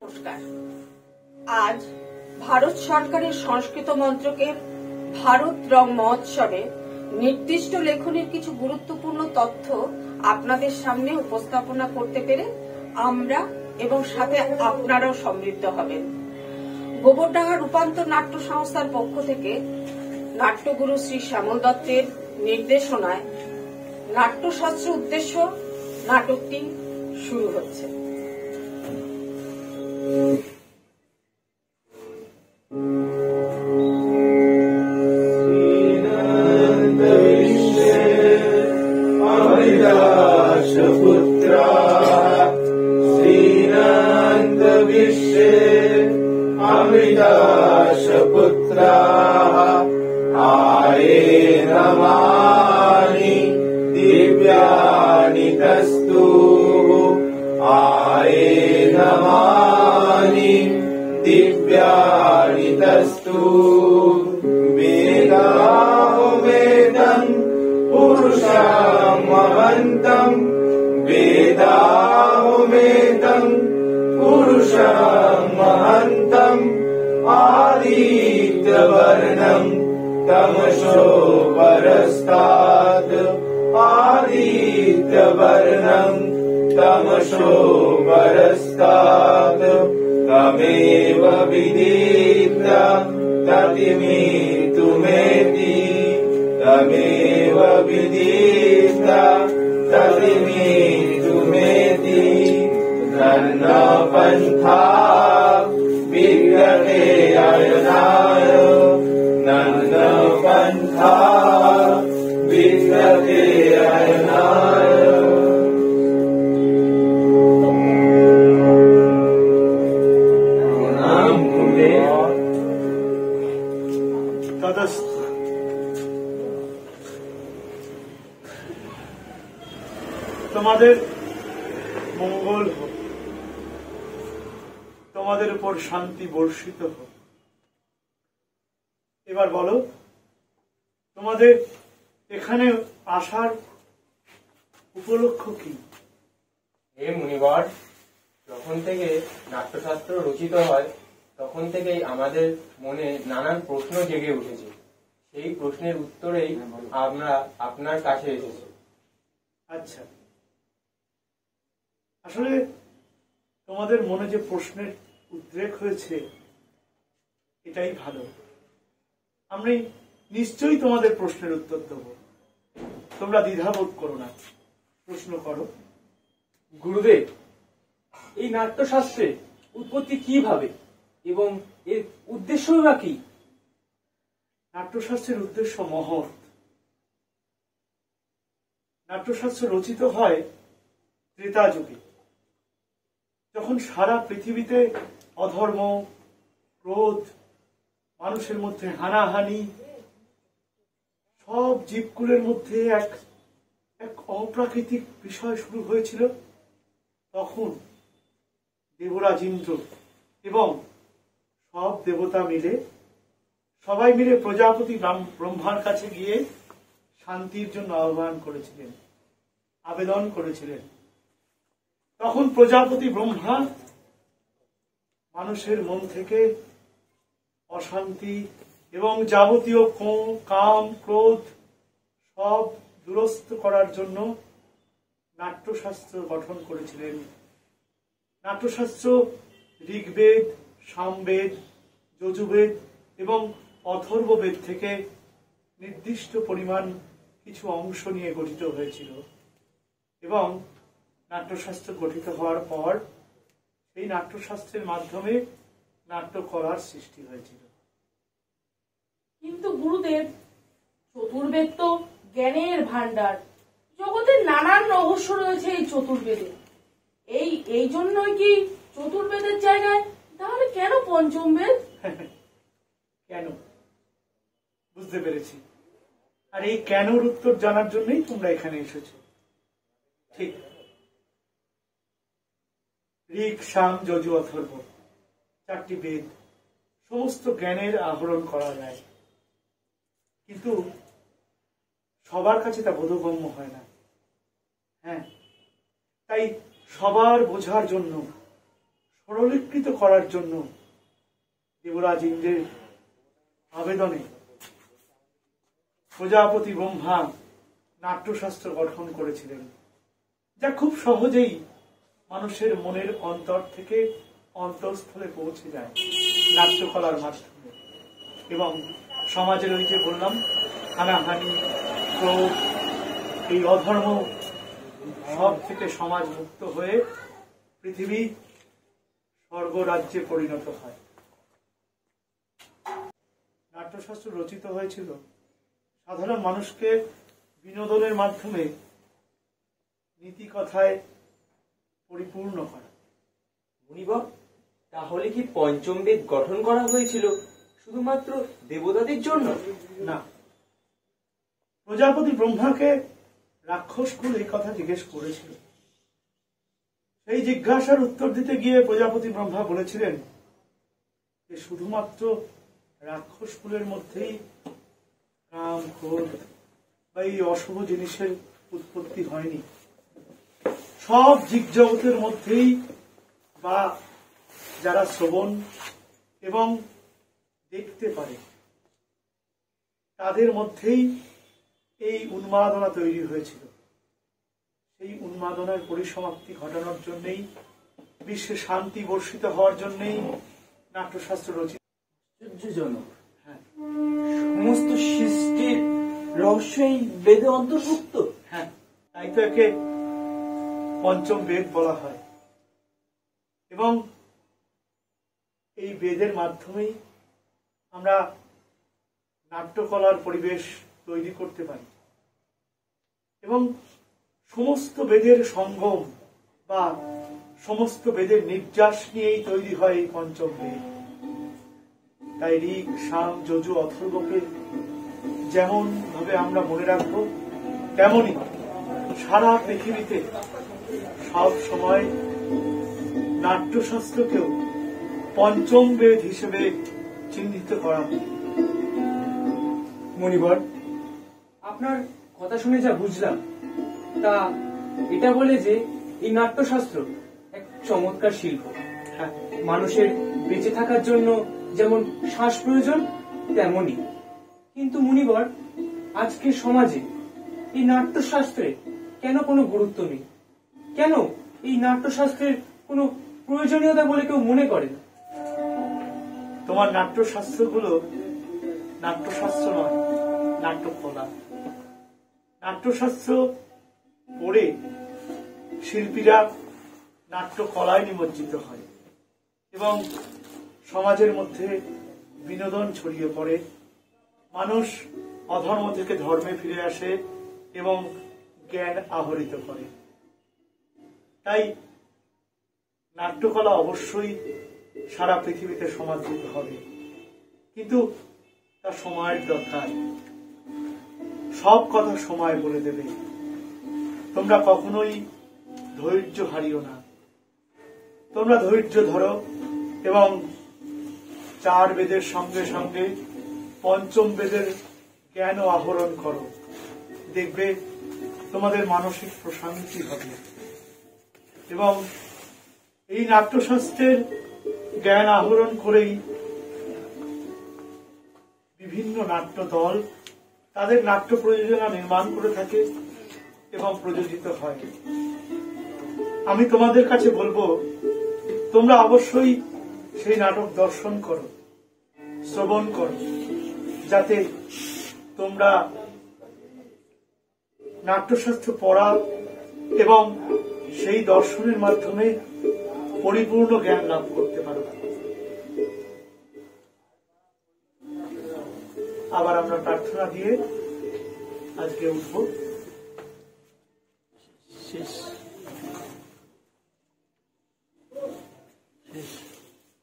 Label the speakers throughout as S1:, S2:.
S1: নমস্কার। আজ ভারত সরকারের সংস্কৃত মন্ত্রকের ভারত রং মহোৎসবে নির্দিষ্ট লেখনের কিছু গুরুত্বপূর্ণ তথ্য আপনাদের সামনে উপস্থাপনা করতে পেরে আমরা এবং সাথে আপনারাও সমৃদ্ধ হবেন। গোবরডাঙ্গা রূপান্তর নাট্য সংস্থার পক্ষ থেকে নাট্যগুরু শ্রী শ্যামল দত্তের নির্দেশনায় নাট্যশাস্ত্র উদ্দেশ্য নাটকটি শুরু হচ্ছে।
S2: तमेव विदित्य ततिमितुमेति तमेव विदित्य ततिमितुमेति तन्न पन्था विद्यते अयनाय नन्न पन्था विद्यते अयनाय।
S3: তোমাদের মঙ্গল হোক, তোমাদের উপর শান্তি বর্ষিত হোক। এবার বলো, তোমাদের এখানে আসার উপলক্ষ কি?
S4: হে মুনিবর, যখন থেকে নাট্যশাস্ত্র রচিত হয় তখন থেকেই আমাদের মনে নানান প্রশ্ন জেগে উঠেছে। সেই প্রশ্নের উত্তরেই আমরা আপনার কাছে এসেছি।
S3: আচ্ছা, আসলে তোমাদের মনে যে প্রশ্নের উদ্রেক হয়েছে এটাই ভালো। আমি নিশ্চয়ই তোমাদের প্রশ্নের উত্তর দেব, তোমরা দ্বিধাবোধ করো না, প্রশ্ন করো।
S5: গুরুদেব, এই নাট্যশাস্ত্রে উৎপত্তি কিভাবে এবং এর উদ্দেশ্যই বা কি?
S3: নাট্যশাস্ত্রের উদ্দেশ্য মহৎ। নাট্যশাস্ত্র রচিত হয় ত্রেতা যুগে, যখন সারা পৃথিবীতে অধর্ম, ক্রোধ, মানুষের মধ্যে হানাহানি, সব জীবকুলের মধ্যে এক অপ্রাকৃতিক বিষয় শুরু হয়েছিল। তখন দেবরাজ ইন্দ্র এবং সব দেবতা মিলে সবাই মিলে প্রজাপতি ব্রহ্মার কাছে গিয়ে শান্তির জন্য আহ্বান করেছিলেন, আবেদন করেছিলেন। তখন প্রজাপতি ব্রহ্মা মানুষের মন থেকে অশান্তি এবং যাবতীয় কাম, ক্রোধ সব দুরস্ত করার জন্য নাট্যশাস্ত্র গঠন করেছিলেন। নাট্যশাস্ত্র ঋগ্বেদ, সামবেদ, যজুর্বেদ এবং অথর্ববেদ থেকে নির্দিষ্ট পরিমাণ কিছু অংশ নিয়ে গঠিত হয়েছিল এবং নাট্যশাস্ত্র গঠিত হওয়ার পর সেই নাট্যশাস্ত্রের মাধ্যমে নাট্যকলার সৃষ্টি হয়েছিল।
S1: কিন্তু গুরুদেব, চতুর্বেদ তো জ্ঞানের ভান্ডার, জগতের নানান রহস্য রয়েছে এই চতুর্বেদে। এই জন্যই কি চতুর্বেদের জায়গায় তাহলে কেন পঞ্চম বেদ?
S3: কেন, বুঝতে পেরেছি। আর এই কেনর উত্তর জানার জন্যই তোমরা এখানে এসেছো। ঠিক, ঋক, সাম, যজু, অথর্ব, চারটি বেদ, সমস্ত জ্ঞানের আহরণ করা যায়, কিন্তু সবার কাছে তা বোধগম্য হয় না। হ্যাঁ, তাই সবার বোঝার জন্য সরলীকৃত করার জন্য দেবরাজ ইন্দ্রের আবেদনে প্রজাপতি ব্রহ্মা নাট্যশাস্ত্র গঠন করেছিলেন, যা খুব সহজেই মানুষের মনের অন্তর থেকে অন্তঃস্থলে পৌঁছে যায় নাট্যকলার মাধ্যমে। এবং সমাজের ওই যে বললাম হানাহানি, ক্রোধ, এই অধর্ম সব থেকে সমাজ মুক্ত হয়ে পৃথিবী স্বর্গরাজ্যে পরিণত হয়। নাট্যশাস্ত্র রচিত হয়েছিল সাধারণ মানুষকে বিনোদনের মাধ্যমে নীতি কথায় পরিপূর্ণ করা।
S5: মুনিবর, তাহলে কি পঞ্চম বেদ গঠন করা হয়েছিল শুধুমাত্র দেবতাদের জন্য?
S3: না, প্রজাপতি ব্রহ্মাকে রাক্ষসকুল এই কথা জিজ্ঞেস করেছিল। সেই জিজ্ঞাসার উত্তর দিতে গিয়ে প্রজাপতি ব্রহ্মা বলেছিলেন যে শুধুমাত্র রাক্ষসকুলের মধ্যেই কাম, ক্রোধ বা এই অশুভ জিনিসের উৎপত্তি হয়নি। সব জীবজগতের মধ্যেই বা যারা শ্রবণ এবং দেখতে পারে তাদের মধ্যেই এই উন্মাদনা তৈরি হয়েছিল। সেই উন্মাদনার পরিসমাপ্তি ঘটানোর জন্যই, বিশ্বে শান্তি বর্ষিত হওয়ার জন্যই নাট্যশাস্ত্র রচিত।
S5: আশ্চর্যজনক। হ্যাঁ, সমস্ত সৃষ্টির রহস্য এই বেদে অন্তর্ভুক্ত।
S3: হ্যাঁ, তাই তো একে পঞ্চম বেদ বলা হয়। এবং এই বেদের মাধ্যমেই আমরা নাট্যকলার পরিবেশ তৈরি করতে পারি। এবং সমস্ত বেদের সঙ্গম বা সমস্ত বেদের নির্যাস নিয়েই তৈরি হয় এই পঞ্চম বেদ। তাই ঋক, সাম, যজু, অথর্বকে যেমন ভাবে আমরা মনে রাখবো, তেমনি সারা পৃথিবীতে সব সময় নাট্যশাস্ত্রকেও পঞ্চম বেদ হিসেবে চিহ্নিত করা হয়।
S5: মনিবর, আপনার কথা শুনে যা বুঝলাম তা এটা বলে যে এই নাট্যশাস্ত্র এক চমৎকার শিল্প।
S3: হ্যাঁ,
S5: মানুষের বেঁচে থাকার জন্য যেমন শ্বাস প্রয়োজন তেমনই। কিন্তু মুনিবর, আজকের সমাজে এই নাট্যশাস্ত্রে কেন কোনো গুরুত্ব নেই? কেন এই নাট্যশাস্ত্রের কোনো প্রয়োজনীয়তা বলে কেউ মনে করে না?
S3: তোমার নাট্যশাস্ত্রগুলো নাট্যশাস্ত্র নয়, নাট্যকলা। নাট্যশাস্ত্র পড়ে শিল্পীরা নাট্যকলায় নিমজ্জিত হয় এবং সমাজের মধ্যে বিনোদন ছড়িয়ে পড়ে। মানুষ অধর্ম থেকে ধর্মে ফিরে আসে এবং জ্ঞান আহরিত করে। তাই নাট্যকলা অবশ্যই সারা পৃথিবীতে সমাদৃত হবে, কিন্তু তার সময়ের দরকার। সব কথা সময় বলে দেবে। তোমরা কখনোই ধৈর্য হারিও না। তোমরা ধৈর্য ধরো এবং চার বেদের সঙ্গে সঙ্গে পঞ্চম বেদের জ্ঞান আহরণ করো। দেখবে তোমাদের মানসিক প্রশান্তি হবে। এবং এই নাট্যশাস্ত্রের জ্ঞান আহরণ করেই বিভিন্ন নাট্য দল তাদের নাট্য প্রযোজনা নির্মাণ করে থাকে এবং প্রযোজিত হয়। আমি তোমাদের কাছে বলবো, তোমরা অবশ্যই সেই নাটক দর্শন করো, শ্রবণ করো, যাতে তোমরা নাট্যশাস্ত্র পড়া এবং সেই দর্শনের মাধ্যমে পরিপূর্ণ জ্ঞান লাভ করতে পারো। আবার আমরা প্রার্থনা দিয়ে আজকে উঠব। শেষ।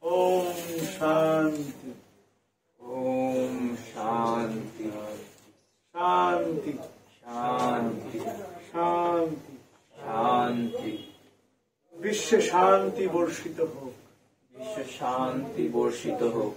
S3: ওম শান্তি।
S4: ওম শান্তি।
S3: শান্তি।
S4: শান্তি।
S3: শান্তি।
S4: শান্তি।
S3: বিশ্বে শান্তি বর্ষিত হোক।
S4: বিশ্ব শান্তি বর্ষিত হোক।